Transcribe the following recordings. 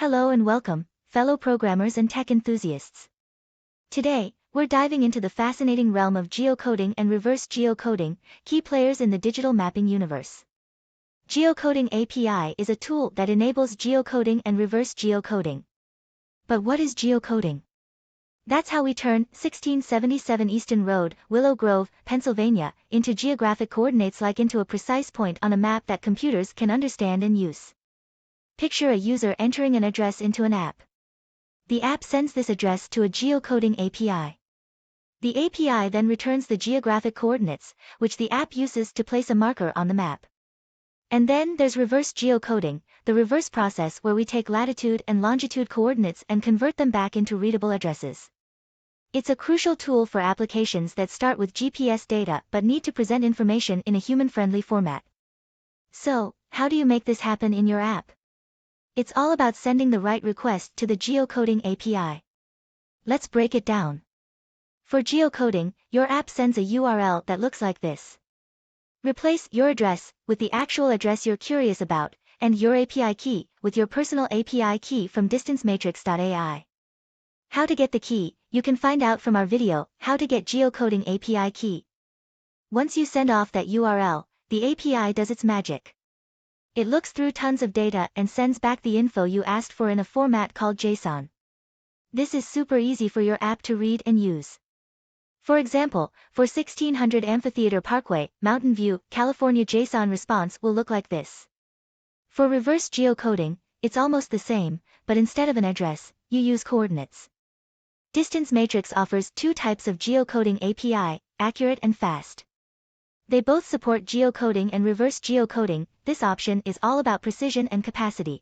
Hello and welcome, fellow programmers and tech enthusiasts. Today, we're diving into the fascinating realm of geocoding and reverse geocoding, key players in the digital mapping universe. Geocoding API is a tool that enables geocoding and reverse geocoding. But what is geocoding? That's how we turn 1677 Easton Road, Willow Grove, Pennsylvania, into geographic coordinates like into a precise point on a map that computers can understand and use. Picture a user entering an address into an app. The app sends this address to a geocoding API. The API then returns the geographic coordinates, which the app uses to place a marker on the map. And then there's reverse geocoding, the reverse process where we take latitude and longitude coordinates and convert them back into readable addresses. It's a crucial tool for applications that start with GPS data but need to present information in a human-friendly format. So, how do you make this happen in your app? It's all about sending the right request to the Geocoding API. Let's break it down. For geocoding, your app sends a URL that looks like this. Replace your address with the actual address you're curious about, and your API key with your personal API key from Distancematrix.ai. How to get the key, you can find out from our video, How to Get Geocoding API Key. Once you send off that URL, the API does its magic. It looks through tons of data and sends back the info you asked for in a format called JSON. This is super easy for your app to read and use. For example, for 1600 Amphitheater Parkway, Mountain View, California, JSON response will look like this. For reverse geocoding, it's almost the same, but instead of an address, you use coordinates. Distancematrix offers two types of geocoding API, accurate and fast. They both support geocoding and reverse geocoding. This option is all about precision and capacity.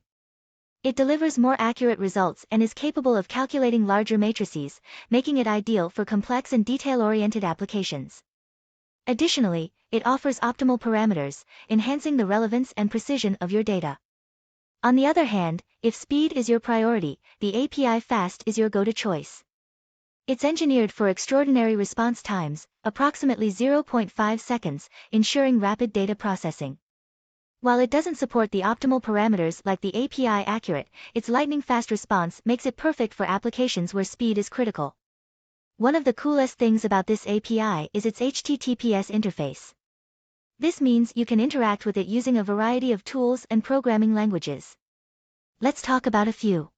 It delivers more accurate results and is capable of calculating larger matrices, making it ideal for complex and detail-oriented applications. Additionally, it offers optimal parameters, enhancing the relevance and precision of your data. On the other hand, if speed is your priority, the API Fast is your go-to choice. It's engineered for extraordinary response times, approximately 0.5 seconds, ensuring rapid data processing. While it doesn't support the optimal parameters like the API Accurate, its lightning-fast response makes it perfect for applications where speed is critical. One of the coolest things about this API is its HTTPS interface. This means you can interact with it using a variety of tools and programming languages. Let's talk about a few.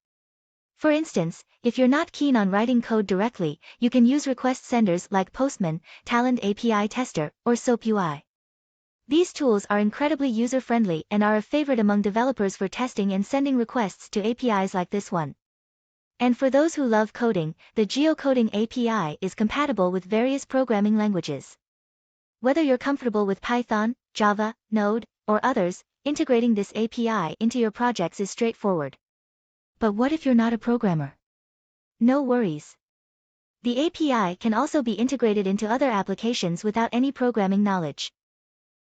For instance, if you're not keen on writing code directly, you can use request senders like Postman, Talend API Tester, or SoapUI. These tools are incredibly user-friendly and are a favorite among developers for testing and sending requests to APIs like this one. And for those who love coding, the Geocoding API is compatible with various programming languages. Whether you're comfortable with Python, Java, Node, or others, integrating this API into your projects is straightforward. But what if you're not a programmer? No worries. The API can also be integrated into other applications without any programming knowledge.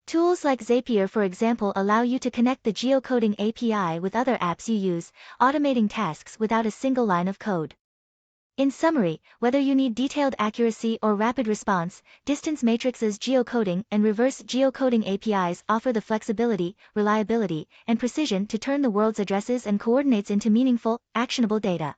Tools like Zapier, for example, allow you to connect the geocoding API with other apps you use, automating tasks without a single line of code. In summary, whether you need detailed accuracy or rapid response, Distancematrix's geocoding and reverse geocoding APIs offer the flexibility, reliability, and precision to turn the world's addresses and coordinates into meaningful, actionable data.